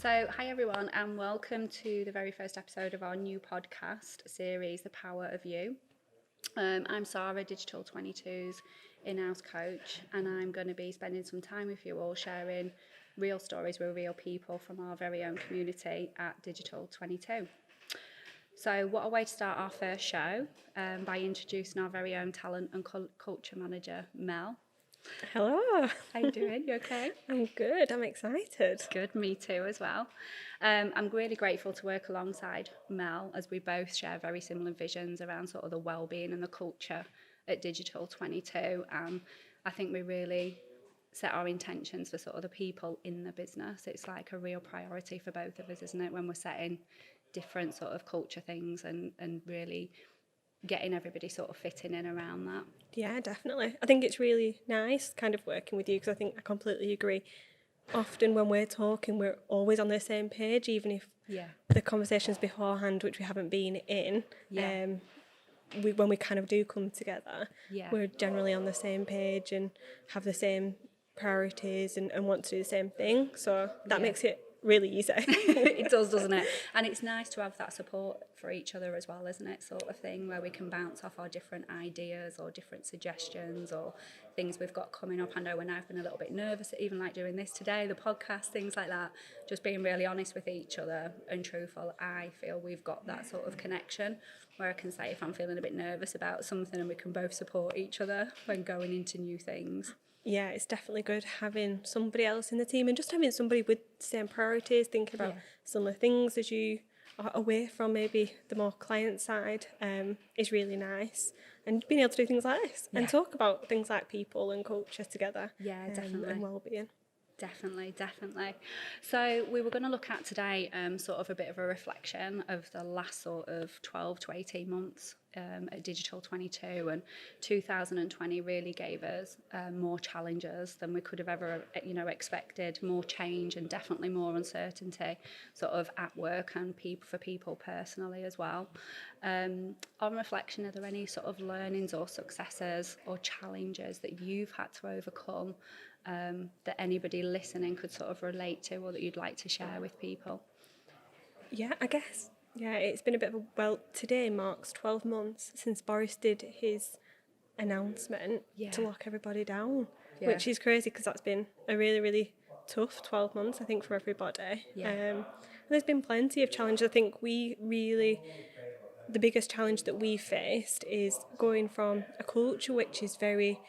So, hi everyone, and welcome to the very first episode of our new podcast series, The Power of You. I'm Sara, Digital 22's in-house coach, and I'm going to be spending some time with you all sharing real stories with real people from our very own community at Digital 22. So, what a way to start our first show by introducing our very own talent and culture manager, Mel. Hello. How you doing? You okay? I'm good. I'm excited. Good, me too as well. I'm really grateful to work alongside Mel as we both share very similar visions around sort of the well-being and the culture at Digital 22. I think we really set our intentions for sort of the people in the business. It's like a real priority for both of us, isn't it, when we're setting different sort of culture things and really getting everybody sort of fitting in around that. Yeah, definitely. I think it's really nice kind of working with you because I think I completely agree. Often when we're talking, we're always on the same page, even if the conversations beforehand, which we haven't been in, when we kind of do come together, we're generally on the same page and have the same priorities and want to do the same thing. So that makes it really easy. It does, doesn't it? And it's nice to have that support for each other as well, isn't it? Sort of thing where we can bounce off our different ideas or different suggestions or things we've got coming up. I know when I've been a little bit nervous, even like doing this today, the podcast, things like that, just being really honest with each other and truthful. I feel we've got that sort of connection where I can say if I'm feeling a bit nervous about something and we can both support each other when going into new things. Yeah, it's definitely good having somebody else in the team and just having somebody with the same priorities, thinking about similar things as you are away from maybe the more client side is really nice. And being able to do things like this and talk about things like people and culture together. Yeah, definitely. And well-being. Definitely. So we were going to look at today sort of a bit of a reflection of the last sort of 12 to 18 months at Digital 22, and 2020 really gave us more challenges than we could have ever expected, more change and definitely more uncertainty sort of at work and for people personally as well. On reflection, are there any sort of learnings or successes or challenges that you've had to overcome that anybody listening could sort of relate to or that you'd like to share with people? Yeah, I guess. Yeah, it's been a bit of today marks 12 months since Boris did his announcement to lock everybody down, which is crazy because that's been a really, really tough 12 months, I think, for everybody. And there's been plenty of challenges. I think the biggest challenge that we faced is going from a culture which is very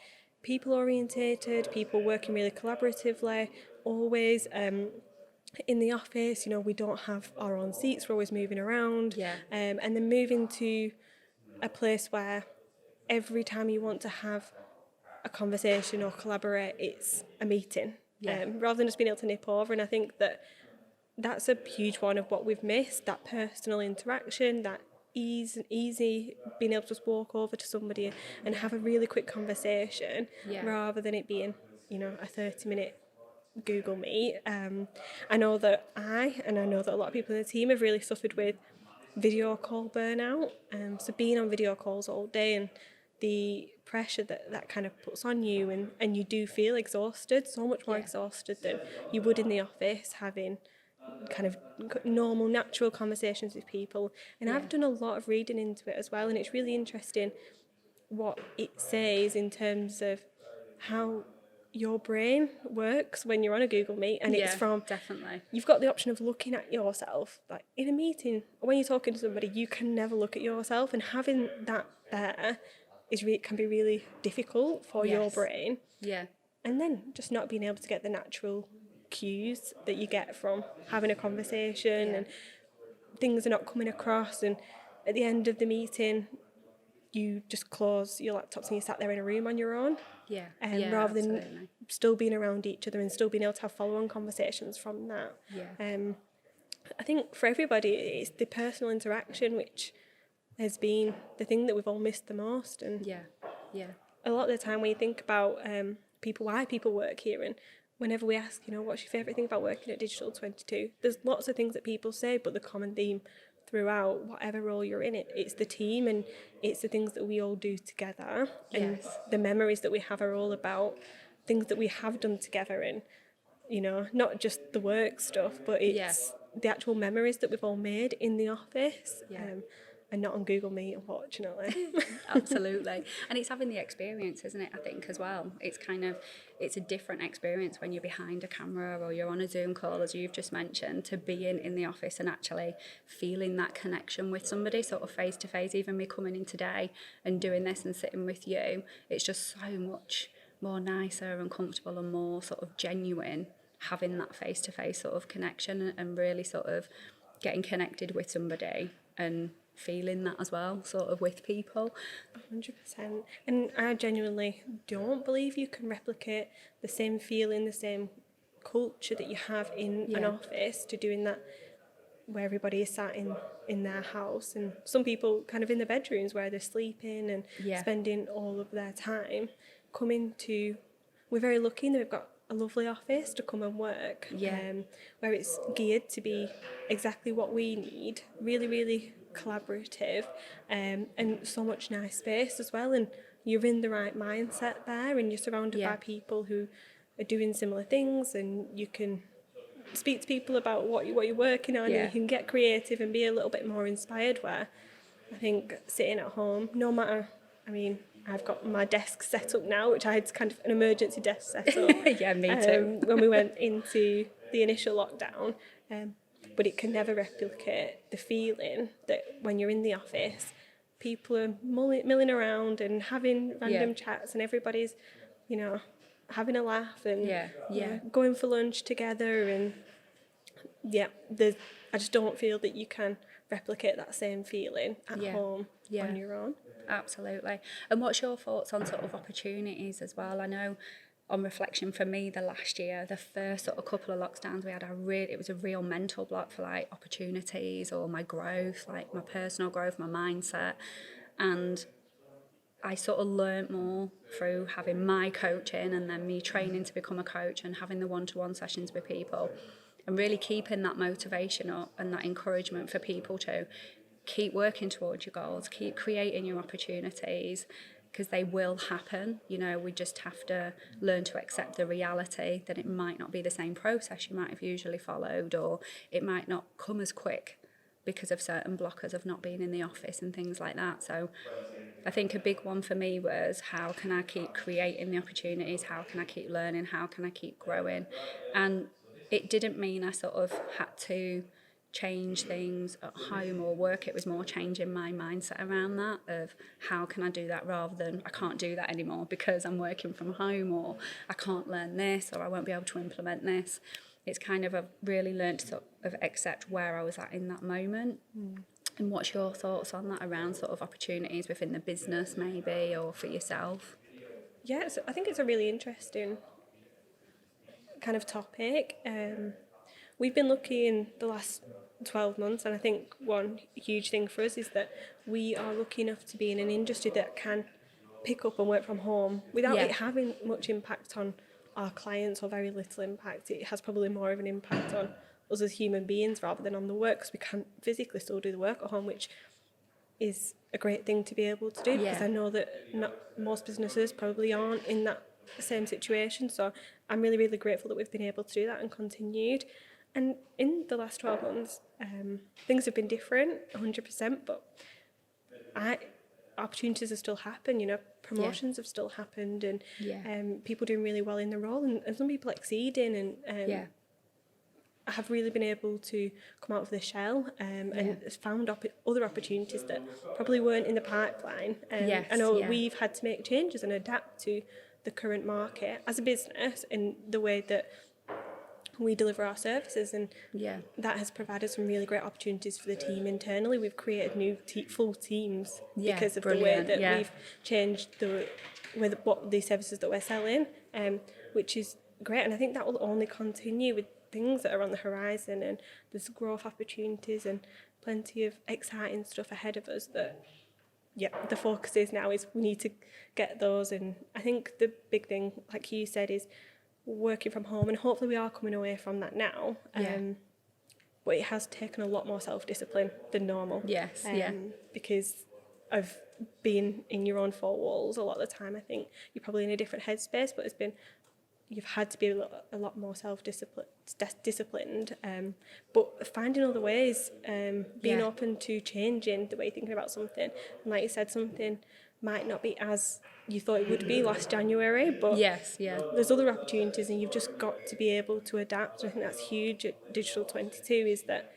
people orientated, people working really collaboratively, always in the office, we don't have our own seats, we're always moving around. And then moving to a place where every time you want to have a conversation or collaborate, it's a meeting, rather than just being able to nip over. And I think that's a huge one of what we've missed, that personal interaction, that easy being able to just walk over to somebody and have a really quick conversation rather than it being, a 30-minute Google Meet. I know that I know that a lot of people in the team have really suffered with video call burnout. So being on video calls all day and the pressure that kind of puts on you, and you do feel exhausted, so much more exhausted than you would in the office, having kind of normal, natural conversations with people. And I've done a lot of reading into it as well, and it's really interesting what it says in terms of how your brain works when you're on a Google Meet, and it's from definitely. You've got the option of looking at yourself. Like in a meeting, when you're talking to somebody, you can never look at yourself, and having that there can be really difficult for your brain. And then just not being able to get the natural cues that you get from having a conversation, and things are not coming across, and at the end of the meeting you just close your laptops and you sat there in a room on your own. Rather than still being around each other and still being able to have follow-on conversations from that. I think for everybody it's the personal interaction which has been the thing that we've all missed the most. And a lot of the time when you think about why people work here, and whenever we ask, what's your favourite thing about working at Digital 22, there's lots of things that people say, but the common theme throughout, whatever role you're in, it's the team and it's the things that we all do together. And the memories that we have are all about things that we have done together. And you know, not just the work stuff, but it's the actual memories that we've all made in the office. And not on Google Meet, unfortunately. Absolutely. And it's having the experience, isn't it, I think, as well. It's a different experience when you're behind a camera or you're on a Zoom call, as you've just mentioned, to being in the office and actually feeling that connection with somebody, sort of face to face. Even me coming in today and doing this and sitting with you, it's just so much more nicer and comfortable and more sort of genuine, having that face to face sort of connection and really sort of getting connected with somebody and feeling that as well, sort of with people. 100%. And I genuinely don't believe you can replicate the same feeling, the same culture that you have in an office to doing that where everybody is sat in their house, and some people kind of in the bedrooms where they're sleeping and spending all of their time coming to. We're very lucky that we've got a lovely office to come and work, where it's geared to be exactly what we need, really, really collaborative, and so much nice space as well, and you're in the right mindset there, and you're surrounded by people who are doing similar things, and you can speak to people about what you're working on, and you can get creative and be a little bit more inspired, where I think sitting at home, no matter, I mean, I've got my desk set up now, which I had kind of an emergency desk set up. Me too. When we went into the initial lockdown, but it can never replicate the feeling that when you're in the office, people are milling around and having random chats, and everybody's, you know, having a laugh and you know, going for lunch together, and I just don't feel that you can replicate that same feeling at home on your own. Absolutely. And what's your thoughts on sort of opportunities as well? I know on reflection for me, the last year, the first sort of couple of lockdowns we had, it was a real mental block for like opportunities or my growth, like my personal growth, my mindset. And I sort of learnt more through having my coaching and then me training to become a coach and having the one-to-one sessions with people, and really keeping that motivation up and that encouragement for people to keep working towards your goals, keep creating your opportunities, because they will happen. You know, we just have to learn to accept the reality that it might not be the same process you might have usually followed, or it might not come as quick because of certain blockers of not being in the office and things like that. So I think a big one for me was, how can I keep creating the opportunities? How can I keep learning? How can I keep growing? And it didn't mean I sort of had to change things at home or work. It was more changing my mindset around that, of how can I do that, rather than I can't do that anymore because I'm working from home, or I can't learn this, or I won't be able to implement this. It's kind of, I've really learned to sort of accept where I was at in that moment. And what's your thoughts on that around sort of opportunities within the business maybe, or for yourself? Yeah, so I think it's a really interesting kind of topic. We've been lucky in the last 12 months, and I think one huge thing for us is that we are lucky enough to be in an industry that can pick up and work from home without it having much impact on our clients, or very little impact. It has probably more of an impact on us as human beings rather than on the work, because we can physically still do the work at home, which is a great thing to be able to do, because I know that not most businesses probably aren't in that same situation. So I'm really, really grateful that we've been able to do that and continued. And in the last 12 months, things have been different, 100%, but opportunities have still happened, you know, promotions have still happened, and people doing really well in the role, and some people exceeding, and have really been able to come out of the shell, and found other opportunities that probably weren't in the pipeline. I know we've had to make changes and adapt to the current market as a business in the way that we deliver our services, and that has provided some really great opportunities for the team internally. We've created new full teams because of the way that we've changed what the services that we're selling, which is great, and I think that will only continue with things that are on the horizon, and there's growth opportunities and plenty of exciting stuff ahead of us that the focus is now is we need to get those. And I think the big thing, like you said, is working from home, and hopefully we are coming away from that now, but it has taken a lot more self-discipline than normal, because of being in your own four walls a lot of the time. I think you're probably in a different headspace, but it's been you've had to be a lot more disciplined, but finding other ways, being open to changing the way you're thinking about something. And like you said, something might not be as you thought it would be last January, but there's other opportunities, and you've just got to be able to adapt. And I think that's huge at Digital 22, is that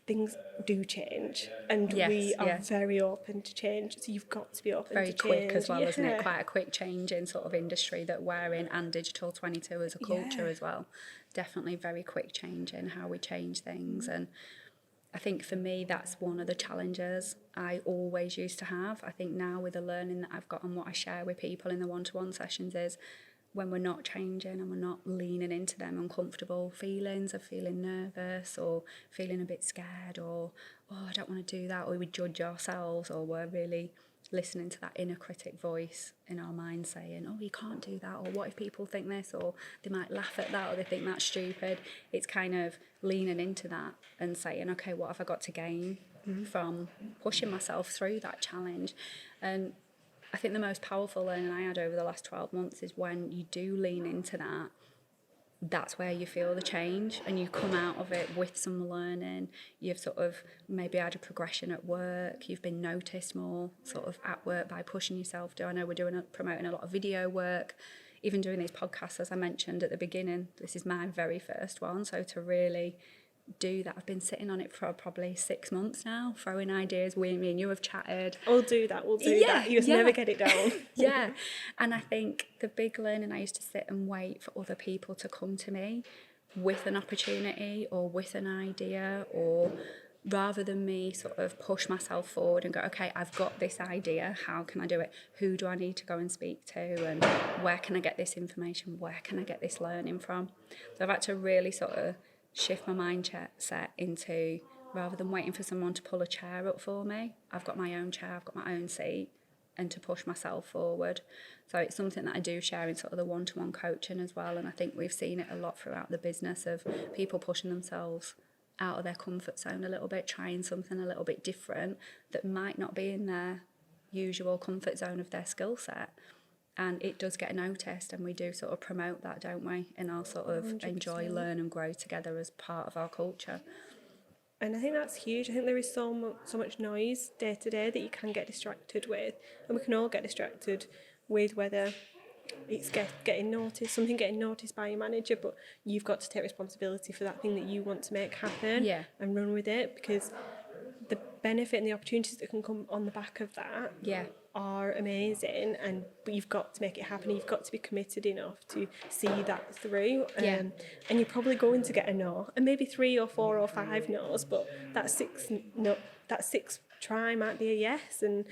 things do change, and we are very open to change, so you've got to be open very to change. Very quick as well, isn't it? Quite a quick change in sort of industry that we're in, and Digital 22 as a culture as well. Definitely very quick change in how we change things. And I think for me, that's one of the challenges I always used to have. I think now with the learning that I've got and what I share with people in the one-to-one sessions is, when we're not changing and we're not leaning into them uncomfortable feelings of feeling nervous or feeling a bit scared, or, oh, I don't want to do that, or we judge ourselves, or we're really listening to that inner critic voice in our mind saying, oh, you can't do that, or what if people think this, or they might laugh at that, or they think that's stupid. It's kind of leaning into that and saying, okay, what have I got to gain from pushing myself through that challenge? And I think the most powerful learning I had over the last 12 months is when you do lean into that, that's where you feel the change, and you come out of it with some learning. You've sort of maybe had a progression at work, you've been noticed more sort of at work by pushing yourself. I know we're promoting a lot of video work, even doing these podcasts, as I mentioned at the beginning. This is my very first one, so to really do that, I've been sitting on it for probably 6 months now, throwing ideas. Me and you have chatted. We'll do that. You just never get it down. And I think the big learning, I used to sit and wait for other people to come to me with an opportunity or with an idea, or rather than me sort of push myself forward and go, okay, I've got this idea, how can I do it? Who do I need to go and speak to? And where can I get this information? Where can I get this learning from? So I've had to really sort of shift my mindset into, rather than waiting for someone to pull a chair up for me, I've got my own chair, I've got my own seat, and to push myself forward. So it's something that I do share in sort of the one-to-one coaching as well. And I think we've seen it a lot throughout the business, of people pushing themselves out of their comfort zone a little bit, trying something a little bit different that might not be in their usual comfort zone of their skill set. And it does get noticed, and we do sort of promote that, don't we? And our sort of 100%. Enjoy, learn and grow together as part of our culture. And I think that's huge. I think there is so much noise day to day that you can get distracted with, and we can all get distracted with whether it's getting noticed, something getting noticed by your manager, but you've got to take responsibility for that thing that you want to make happen and run with it, because the benefit and the opportunities that can come on the back of that are amazing, but you've got to make it happen. You've got to be committed enough to see that through. And you're probably going to get a no, and maybe 3 or 4 or 5 no's, but that sixth try might be a yes, and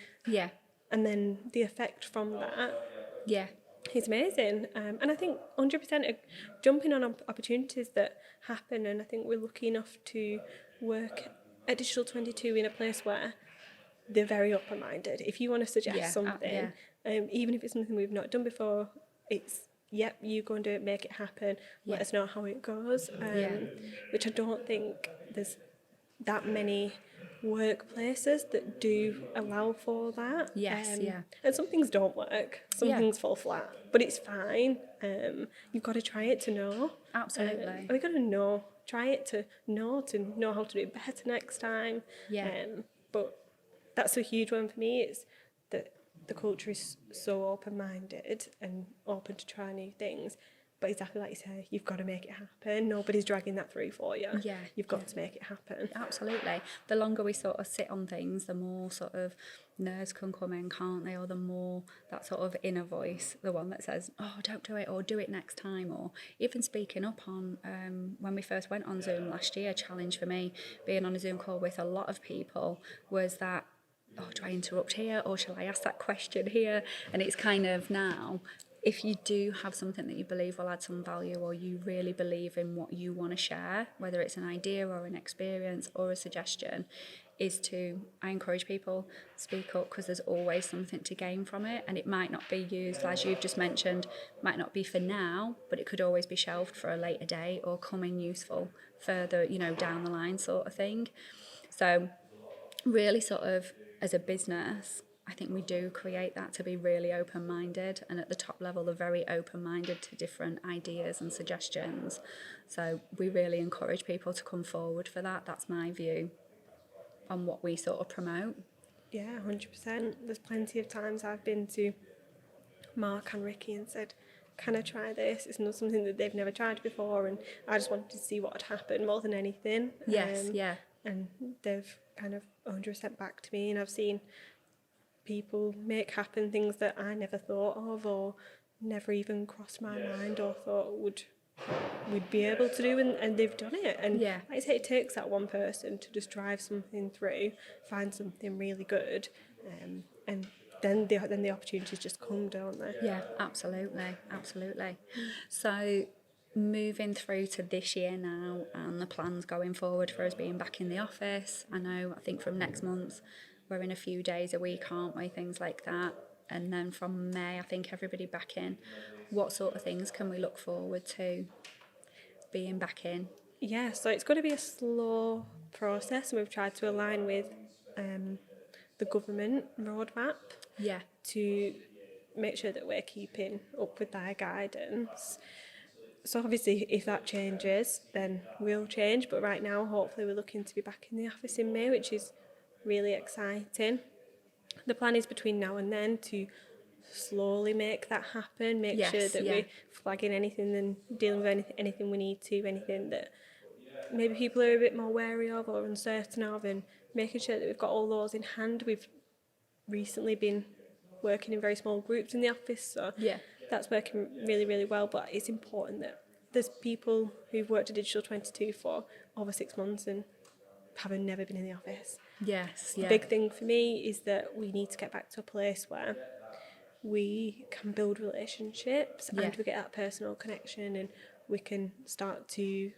then the effect from that is amazing. And I think 100% jumping on opportunities that happen, and I think we're lucky enough to work at Digital 22 in a place where they're very open-minded. If you want to suggest something, even if it's something we've not done before, it's, you go and do it, make it happen, let us know how it goes, which I don't think there's that many workplaces that do allow for that. And some things don't work, some things fall flat, but it's fine. You've got to try it to know. Absolutely. We've got to try it to know how to do it better next time. But that's a huge one for me, is that the culture is so open-minded and open to try new things. But exactly like you say, you've got to make it happen. Nobody's dragging that through for you. You've got to make it happen. Absolutely. The longer we sort of sit on things, the more sort of nerves can come in, can't they? Or the more that sort of inner voice, the one that says, oh, don't do it, or do it next time. Or even speaking up on, when we first went on Zoom last year, a challenge for me, being on a Zoom call with a lot of people, was that, oh, do I interrupt here, or shall I ask that question here? And it's kind of now, if you do have something that you believe will add some value, or you really believe in what you want to share, whether it's an idea or an experience or a suggestion, I encourage people, speak up, because there's always something to gain from it. And it might not be used, as you've just mentioned, might not be for now, but it could always be shelved for a later date or come in useful further, down the line sort of thing. So really sort of, as a business, I think we do create that to be really open-minded, and at the top level they're very open-minded to different ideas and suggestions. So we really encourage people to come forward for that. That's my view on what we sort of promote. Yeah, 100%. There's plenty of times I've been to Mark and Ricky and said, can I try this? It's not something that they've never tried before, and I just wanted to see what had happened more than anything. Yes, yeah. And they've kind of 100% back to me, and I've seen people make happen things that I never thought of or never even crossed my mind or thought we'd be able to do, and they've done it. And Yeah. like I say, it takes that one person to just drive something through, find something really good, and then the opportunities just come, don't they? Yeah, absolutely, absolutely. So moving through to this year now and the plans going forward for us being back in the office. I think from next month we're in a few days a week, aren't we? Things like that. And then from May, I think everybody back in. What sort of things can we look forward to being back in? Yeah, so it's going to be a slow process, and we've tried to align with the government roadmap. Yeah. To make sure that we're keeping up with their guidance. So obviously if that changes, then we'll change, but right now hopefully we're looking to be back in the office in May, which is really exciting. The plan is between now and then to slowly make that happen, make sure that we're flagging anything and dealing with anything we need to, anything that maybe people are a bit more wary of or uncertain of, and making sure that we've got all those in hand. We've recently been working in very small groups in the office, so that's working really, really well. But it's important that there's people who've worked at Digital 22 for over 6 months and having never been in the office. Yes, The big thing for me is that we need to get back to a place where we can build relationships and we get that personal connection, and we can start to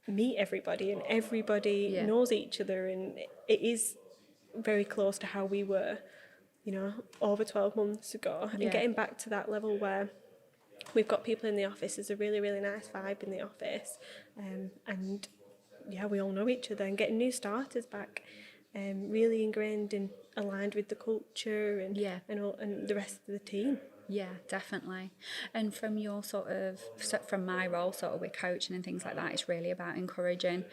meet everybody, and everybody knows each other, and it is very close to how we were, over 12 months ago. And getting back to that level where we've got people in the office, there's a really, really nice vibe in the office, and we all know each other, and getting new starters back, really ingrained and aligned with the culture and the rest of the team. Yeah, definitely. And from your from my role sort of with coaching and things like that, it's really about encouraging.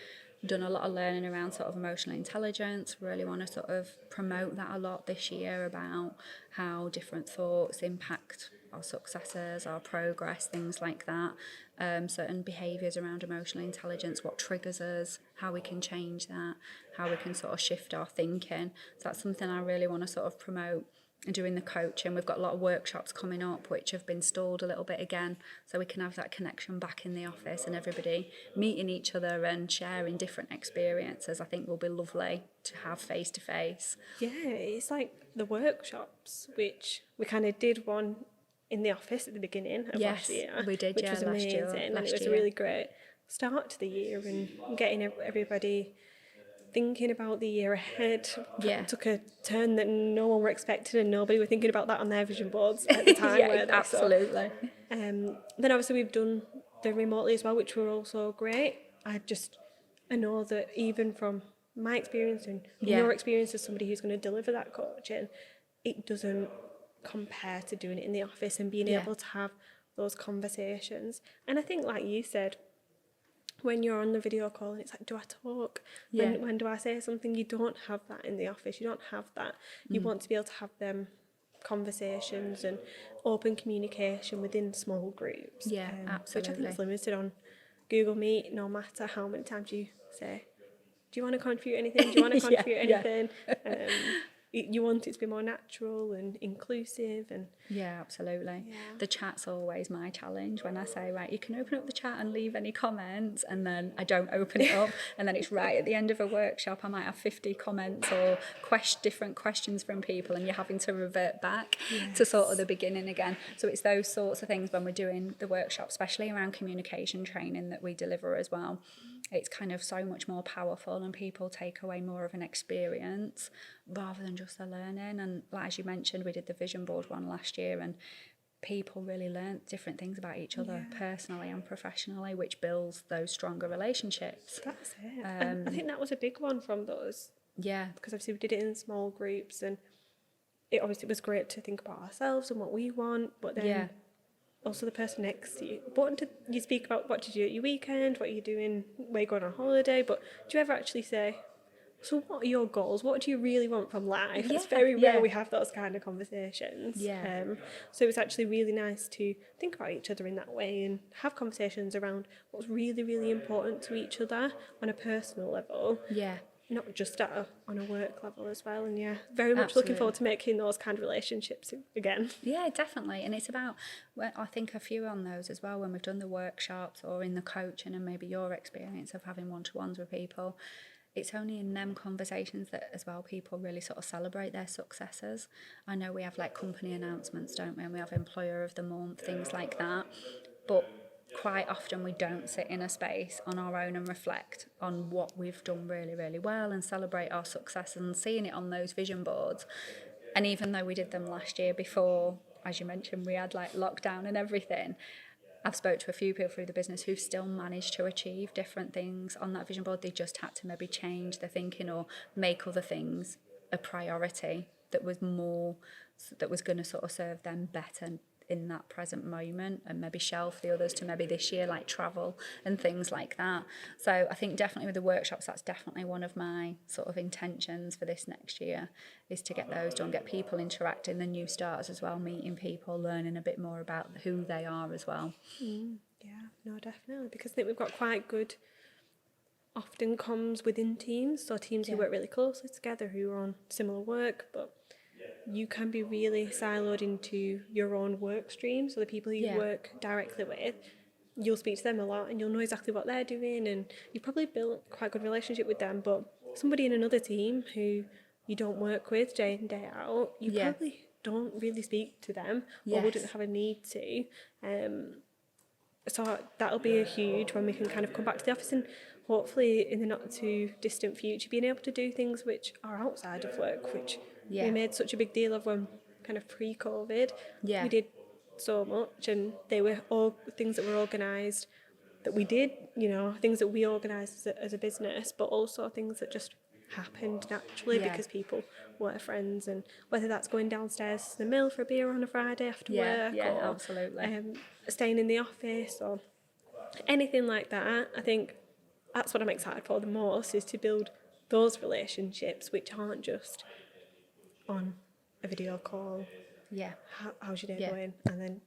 Done a lot of learning around sort of emotional intelligence. Really want to sort of promote that a lot this year about how different thoughts impact our successes, our progress, things like that. Certain behaviours around emotional intelligence, what triggers us, how we can change that, how we can sort of shift our thinking. So that's something I really want to sort of promote and doing the coaching. We've got a lot of workshops coming up which have been stalled a little bit again, so we can have that connection back in the office and everybody meeting each other and sharing different experiences. I think will be lovely to have face to face. Yeah, it's like the workshops, which we kind of did one in the office at the beginning of last year. We did, which was amazing, and it was a really great start to the year, and getting everybody thinking about the year ahead. It took a turn that no one were expecting, and nobody were thinking about that on their vision boards at the time. Absolutely. Then obviously we've done the remotely as well, which were also great. I know that even from my experience and your experience as somebody who's going to deliver that coaching, it doesn't compare to doing it in the office and being able to have those conversations. And I think, like you said, when you're on the video call and it's like, do I talk? When do I say something? You don't have that in the office. You don't have that. You want to be able to have them conversations and open communication within small groups. Absolutely. Which I think is limited on Google Meet, no matter how many times you say, do you want to contribute anything? Do you want to contribute anything? You want it to be more natural and inclusive. And absolutely. The chat's always my challenge. When I say, right, you can open up the chat and leave any comments, and then I don't open it up, and then it's right at the end of a workshop I might have 50 comments or different questions from people, and you're having to revert back to sort of the beginning again. So it's those sorts of things when we're doing the workshop, especially around communication training that we deliver as well. It's kind of so much more powerful, and people take away more of an experience rather than just the learning. And like, as you mentioned, we did the vision board one last year, and people really learnt different things about each other personally and professionally, which builds those stronger relationships. That's it. And I think that was a big one from those. Yeah. Because obviously we did it in small groups, and it obviously was great to think about ourselves and what we want, but then also the person next to you. You speak about what did you do at your weekend, what are you doing, where you going on holiday, but do you ever actually say, so what are your goals? What do you really want from life? It's very rare we have those kind of conversations. So it's actually really nice to think about each other in that way and have conversations around what's really, really important to each other on a personal level. Not just on a work level as well. And very much looking forward to making those kind of relationships again. Yeah, definitely. And it's about, well, I think a few on those as well when we've done the workshops or in the coaching and maybe your experience of having one-to-ones with people. It's only in them conversations that as well people really sort of celebrate their successes. I know we have like company announcements, don't we? And we have employer of the month, things like that. But quite often we don't sit in a space on our own and reflect on what we've done really, really well and celebrate our success and seeing it on those vision boards. And even though we did them last year before, as you mentioned, we had like lockdown and everything, I've spoke to a few people through the business who still managed to achieve different things on that vision board. They just had to maybe change their thinking or make other things a priority that was going to sort of serve them better in that present moment, and maybe shelf the others to maybe this year, like travel and things like that. So I think definitely with the workshops, that's definitely one of my sort of intentions for this next year, is to get those done, get people interacting, the new starters as well, meeting people, learning a bit more about who they are as well. No, definitely, because I think we've got quite good often comms within teams, so teams who work really closely together, who are on similar work, but you can be really siloed into your own work stream. So the people you work directly with, you'll speak to them a lot and you'll know exactly what they're doing, and you probably built quite a good relationship with them. But somebody in another team who you don't work with day in, day out, you probably don't really speak to them or wouldn't have a need to. So that'll be a huge when we can kind of come back to the office, and hopefully in the not too distant future being able to do things which are outside of work, which we made such a big deal of when kind of pre-COVID. We did so much, and they were all things that were organised that we did, things that we organised as a business, but also things that just happened naturally because people were friends. And whether that's going downstairs to the mill for a beer on a Friday after work, or absolutely. Staying in the office or anything like that, I think that's what I'm excited for the most, is to build those relationships which aren't just on a video call. How's your day going? And then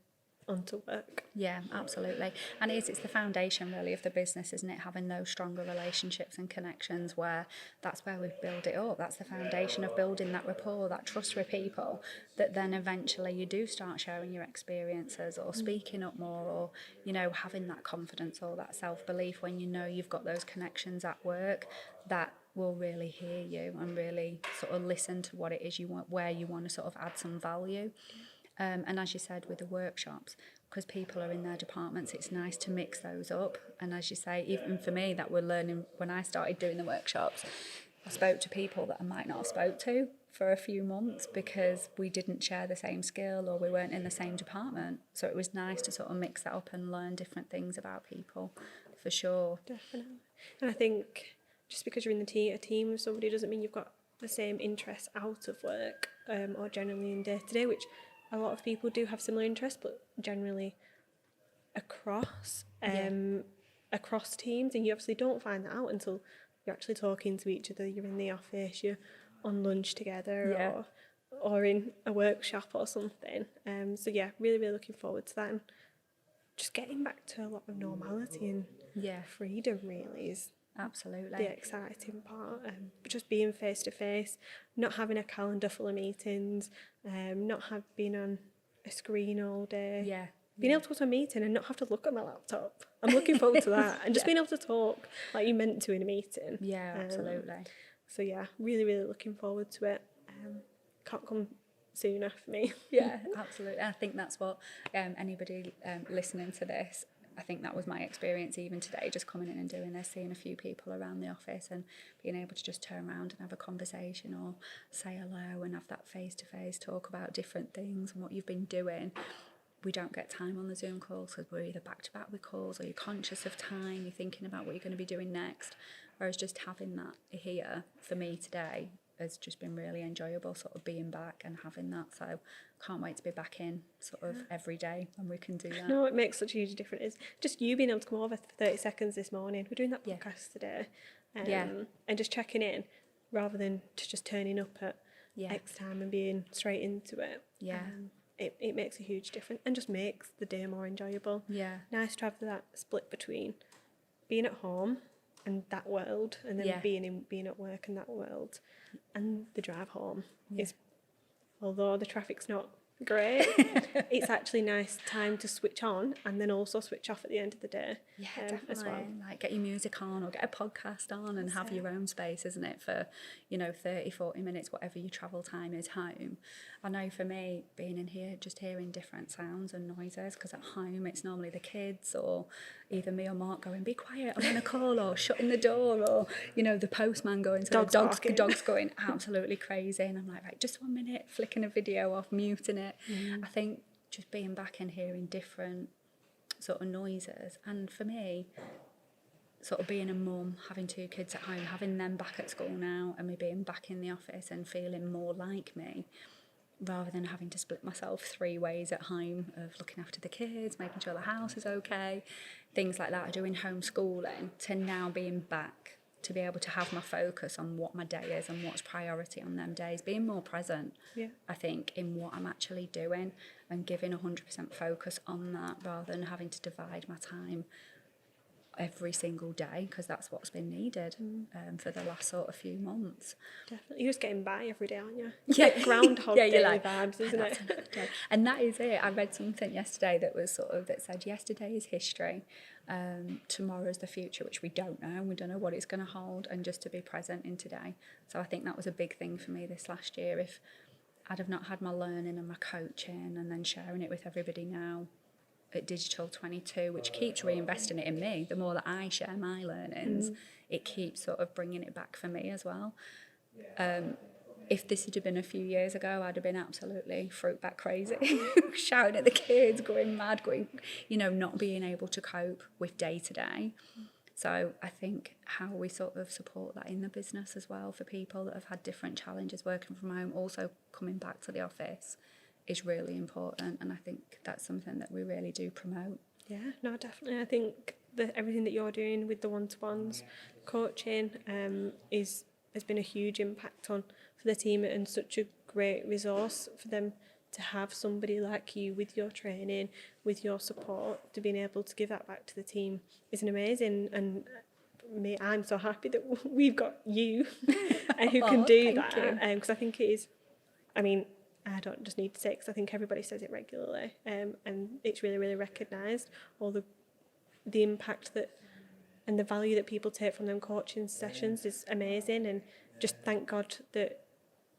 on to work. Yeah, absolutely. And it's the foundation really of the business, isn't it? Having those stronger relationships and connections, where that's where we build it up. That's the foundation of building that rapport, that trust with people, that then eventually you do start sharing your experiences or speaking up more, or, having that confidence or that self-belief when you've got those connections at work that will really hear you and really sort of listen to what it is you want, where you want to sort of add some value. And as you said, with the workshops, because people are in their departments, it's nice to mix those up. And as you say, even for me, that we're learning, when I started doing the workshops, I spoke to people that I might not have spoke to for a few months because we didn't share the same skill or we weren't in the same department. So it was nice to sort of mix that up and learn different things about people, for sure. Definitely. And I think just because you're in a team with somebody doesn't mean you've got the same interests out of work, or generally in day-to-day, which a lot of people do have similar interests, but generally across teams, and you obviously don't find that out until you're actually talking to each other. You're in the office, you're on lunch together, or in a workshop or something. So really, really looking forward to that, and just getting back to a lot of normality and freedom really is absolutely the exciting part. But just being face to face, not having a calendar full of meetings, not being on a screen all day. Being able to go to a meeting and not have to look at my laptop. I'm looking forward to that. And just being able to talk like you meant to in a meeting. Absolutely. So really, really looking forward to it. Can't come sooner for me. Absolutely. I think that's what anybody listening to this, I think that was my experience even today, just coming in and doing this, seeing a few people around the office and being able to just turn around and have a conversation or say hello and have that face-to-face talk about different things and what you've been doing. We don't get time on the Zoom calls because we're either back-to-back with calls, or you're conscious of time, you're thinking about what you're going to be doing next. Whereas just having that here for me today has just been really enjoyable, sort of being back and having that. So can't wait to be back in sort of every day when we can do that. No, it makes such a huge difference. It's just you being able to come over for 30 seconds this morning. We're doing that podcast today. And just checking in rather than just turning up at X time and being straight into it. It makes a huge difference and just makes the day more enjoyable. Nice to have that split between being at home and that world, and then being at work and that world, and the drive home is, although the traffic's not great, it's actually nice time to switch on and then also switch off at the end of the day. Definitely. As well. Like get your music on or get a podcast on and have your own space, isn't it, for 30-40 minutes, whatever your travel time is home. I know for me, being in here, just hearing different sounds and noises, because at home it's normally the kids or either me or Mark going, be quiet, I'm on a call, or shutting the door, or the postman going, so the dog's going absolutely crazy, and I'm like, right, just 1 minute, flicking a video off, muting it. I think just being back and hearing different sort of noises, and for me, sort of being a mum, having 2 kids at home, having them back at school now, and me being back in the office and feeling more like me, rather than having to split myself 3 ways at home of looking after the kids, making sure the house is okay, things like that, doing homeschooling, to now being back to be able to have my focus on what my day is and what's priority on them days, being more present, I think, in what I'm actually doing and giving 100% focus on that, rather than having to divide my time every single day, because that's what's been needed for the last sort of few months. Definitely. You're just getting by every day, aren't you? Groundhog Day vibes, isn't it? And that is it. I read something yesterday that said yesterday is history, tomorrow's the future, which we don't know. We don't know what it's going to hold, and just to be present in today. So I think that was a big thing for me this last year. If I'd have not had my learning and my coaching and then sharing it with everybody now at Digital 22, which keeps reinvesting it in me. The more that I share my learnings, it keeps sort of bringing it back for me as well. If this had been a few years ago, I'd have been absolutely fruit bat crazy, shouting at the kids, going mad, not being able to cope with day to day. So I think how we sort of support that in the business as well, for people that have had different challenges working from home, also coming back to the office, is really important, and I think that's something that we really do promote. Yeah, no, definitely. I think that everything that you're doing with the one-to-ones, coaching, has been a huge impact for the team, and such a great resource for them to have somebody like you with your training, with your support, to being able to give that back to the team is an amazing. And I'm so happy that we've got you and who can do that, because I think it is. I mean, I don't just need to say it, because I think everybody says it regularly, and it's really, really recognised, all the impact that and the value that people take from them coaching sessions is amazing, and just thank God that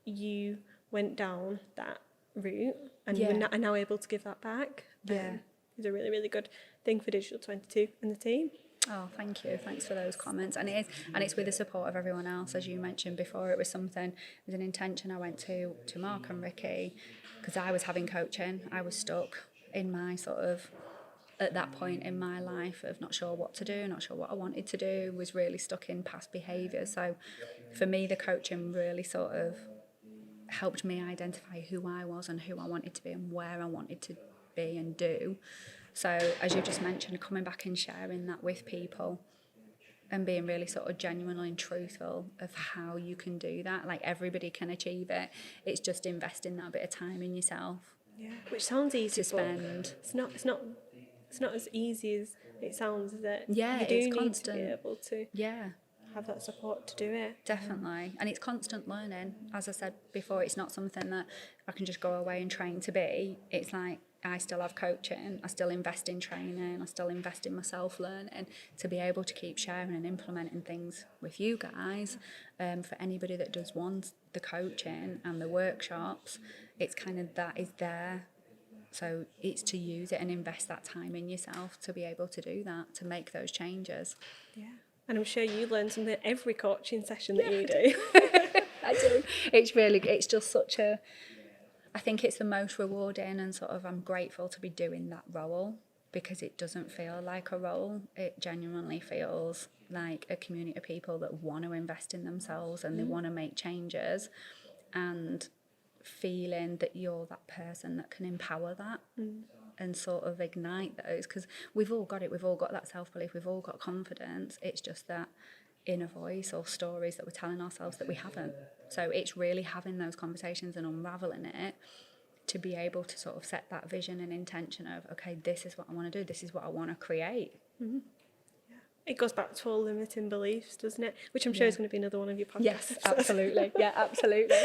you went down that route and are now able to give that back. It's a really, really good thing for Digital 22 and the team. Oh, thank you. Thanks for those comments. And it's with the support of everyone else, as you mentioned before. It was an intention I went to Mark and Ricky, because I was having coaching. I was stuck in my sort of, at that point in my life, of not sure what to do, not sure what I wanted to do, was really stuck in past behaviour. So for me, the coaching really sort of helped me identify who I was and who I wanted to be and where I wanted to be and do. So as you just mentioned, coming back and sharing that with people and being really sort of genuine and truthful of how you can do that. Like, everybody can achieve it. It's just investing that bit of time in yourself. Yeah, which sounds easy to spend. It's not as easy as it sounds, is it? Yeah, you do it's need constant. to be able to have that support to do it. Definitely. And it's constant learning. As I said before, it's not something that I can just go away and train to be. It's like, I still have coaching, I still invest in training, I still invest in myself learning, to be able to keep sharing and implementing things with you guys. For anybody that does want the coaching and the workshops, it's kind of, that is there. So it's to use it and invest that time in yourself to be able to do that, to make those changes. Yeah. And I'm sure you learn something every coaching session that you do. I do. It's just such I think it's the most rewarding, and sort of I'm grateful to be doing that role, because it doesn't feel like a role. It genuinely feels like a community of people that want to invest in themselves and they want to make changes, and feeling that you're that person that can empower that and sort of ignite those, because we've all got it, we've all got that self-belief, we've all got confidence. It's just that inner voice or stories that we're telling ourselves that we haven't. So it's really having those conversations and unraveling it to be able to sort of set that vision and intention of, okay, this is what I want to do, this is what I want to create. Mm-hmm. It goes back to all limiting beliefs, doesn't it? Which I'm sure is going to be another one of your podcasts. Yes, absolutely. Yeah, absolutely.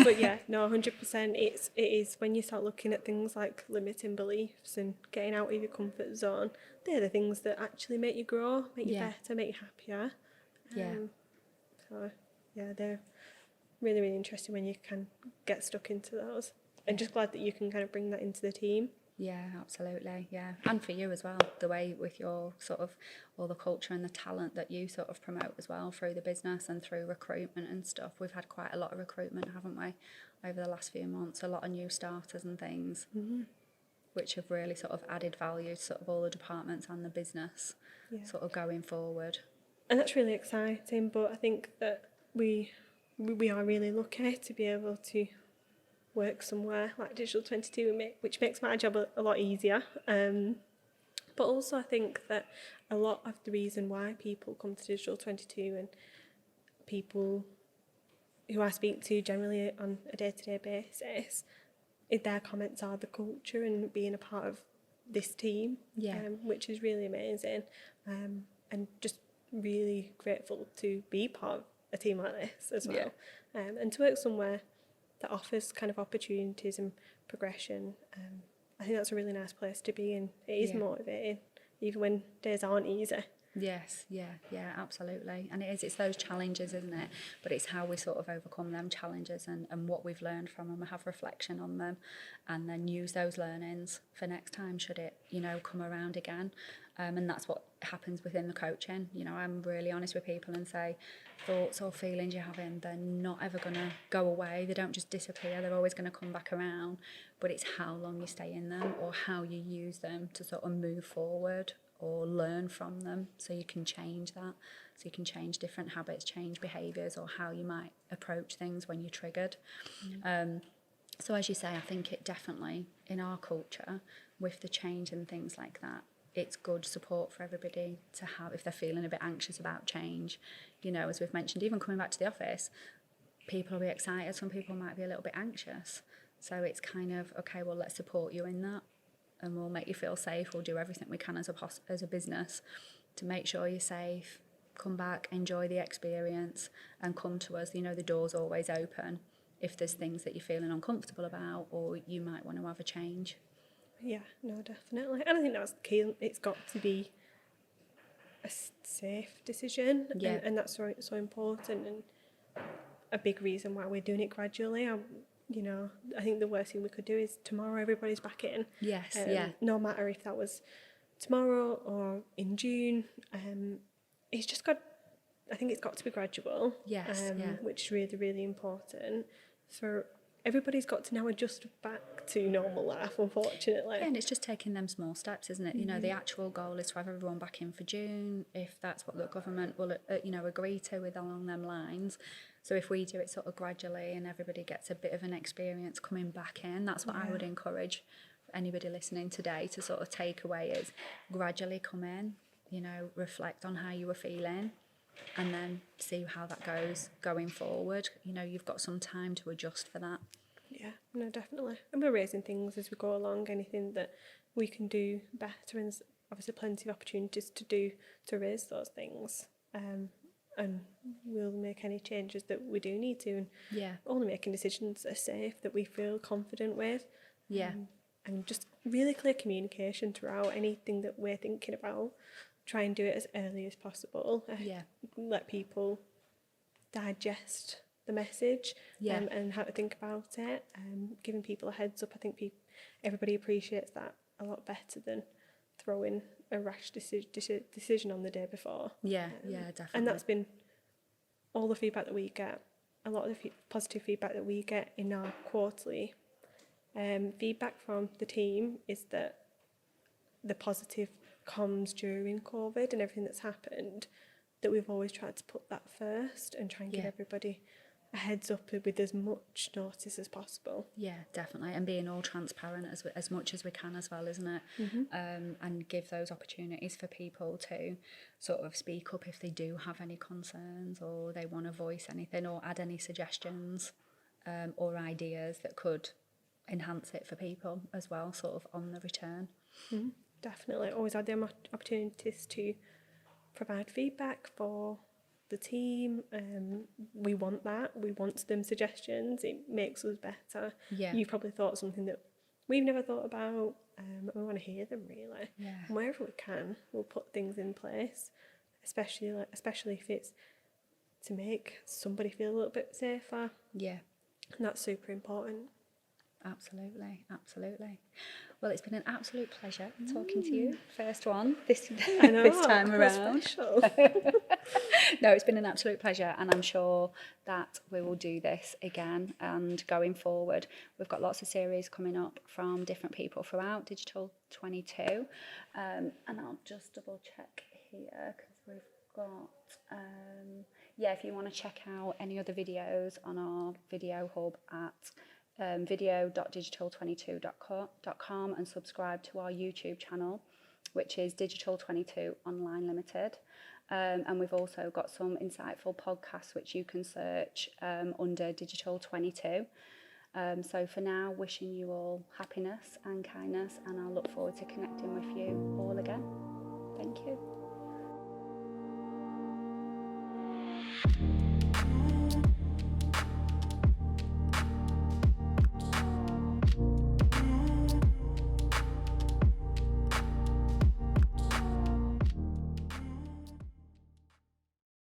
But yeah, no, 100%. It is when you start looking at things like limiting beliefs and getting out of your comfort zone, they're the things that actually make you grow, make you better, make you happier. So yeah, they're really, really interesting when you can get stuck into those. And just glad that you can kind of bring that into the team. Yeah, absolutely. Yeah. And for you as well, the way with your sort of all the culture and the talent that you sort of promote as well through the business and through recruitment and stuff. We've had quite a lot of recruitment, haven't we, over the last few months, a lot of new starters and things, which have really sort of added value to sort of all the departments and the business sort of going forward. And that's really exciting, but I think that we are really lucky to be able to work somewhere like Digital 22, which makes my job a lot easier. But also I think that a lot of the reason why people come to Digital 22 and people who I speak to generally on a day-to-day basis, their comments are the culture and being a part of this team, which is really amazing, and just really grateful to be part of a team like this as well, and to work somewhere that offers kind of opportunities and progression. I think that's a really nice place to be in. It is motivating, even when days aren't easy. Yes, yeah, absolutely. And it's those challenges, isn't it? But it's how we sort of overcome them challenges and what we've learned from them, and have reflection on them, and then use those learnings for next time should it, come around again. And that's what happens within the coaching. I'm really honest with people and say thoughts or feelings you're having, they're not ever going to go away. They don't just disappear. They're always going to come back around. But it's how long you stay in them or how you use them to sort of move forward or learn from them, so you can change that. So you can change different habits, change behaviours, or how you might approach things when you're triggered. So as you say, I think it definitely, in our culture, with the change and things like that, it's good support for everybody to have if they're feeling a bit anxious about change. As we've mentioned, even coming back to the office, people will be excited, some people might be a little bit anxious. So it's kind of, okay, well, let's support you in that, and we'll make you feel safe. We'll do everything we can as a business to make sure you're safe. Come back, enjoy the experience, and come to us. The door's always open if there's things that you're feeling uncomfortable about or you might want to have a change. Yeah, no, definitely. And I think that's key. It's got to be a safe decision, and that's so important, and a big reason why we're doing it gradually. I think the worst thing we could do is tomorrow everybody's back in. Yes, No matter if that was tomorrow or in June. It's just got. I think it's got to be gradual. Yes, which is really, really important. For everybody's got to now adjust back to normal life, unfortunately. Yeah, and it's just taking them small steps, isn't it? The actual goal is to have everyone back in for June, if that's what the government will, agree to with along them lines. So if we do it sort of gradually and everybody gets a bit of an experience coming back in, that's what I would encourage anybody listening today to sort of take away is gradually come in, reflect on how you were feeling, and then see how that goes going forward. You've got some time to adjust for that. Yeah, no, definitely. And we're raising things as we go along, anything that we can do better, and there's obviously plenty of opportunities to raise those things. And we'll make any changes that we do need to, and only making decisions that are safe, that we feel confident with. And just really clear communication throughout anything that we're thinking about. Try and do it as early as possible. Let people digest the message and how to think about it. Giving people a heads up. I think everybody appreciates that a lot better than throwing a rash decision on the day before. Definitely. And that's been all the feedback that we get. A lot of the positive feedback that we get in our quarterly feedback from the team is that the positive comms during COVID and everything that's happened, that we've always tried to put that first and try and give everybody a heads up with as much notice as possible. Yeah, definitely, and being all transparent as much as we can as well, isn't it? And give those opportunities for people to sort of speak up if they do have any concerns or they want to voice anything or add any suggestions or ideas that could enhance it for people as well, sort of on the return. Definitely, always had the opportunities to provide feedback for the team. We want that. We want them suggestions. It makes us better. Yeah. You probably thought something that we've never thought about. We want to hear them really. Yeah. And wherever we can, we'll put things in place, especially if it's to make somebody feel a little bit safer. Yeah. And that's super important. Absolutely, absolutely. Well, it's been an absolute pleasure talking to you. First one this I know, this time around. Special. No, it's been an absolute pleasure, and I'm sure that we will do this again. And going forward, we've got lots of series coming up from different people throughout Digital 22. And I'll just double check here because we've got. If you want to check out any other videos on our video hub at video.digital22.com and subscribe to our YouTube channel, which is Digital 22 Online Limited. And we've also got some insightful podcasts which you can search under Digital 22. So for now, wishing you all happiness and kindness, and I'll look forward to connecting with you all again. Thank you.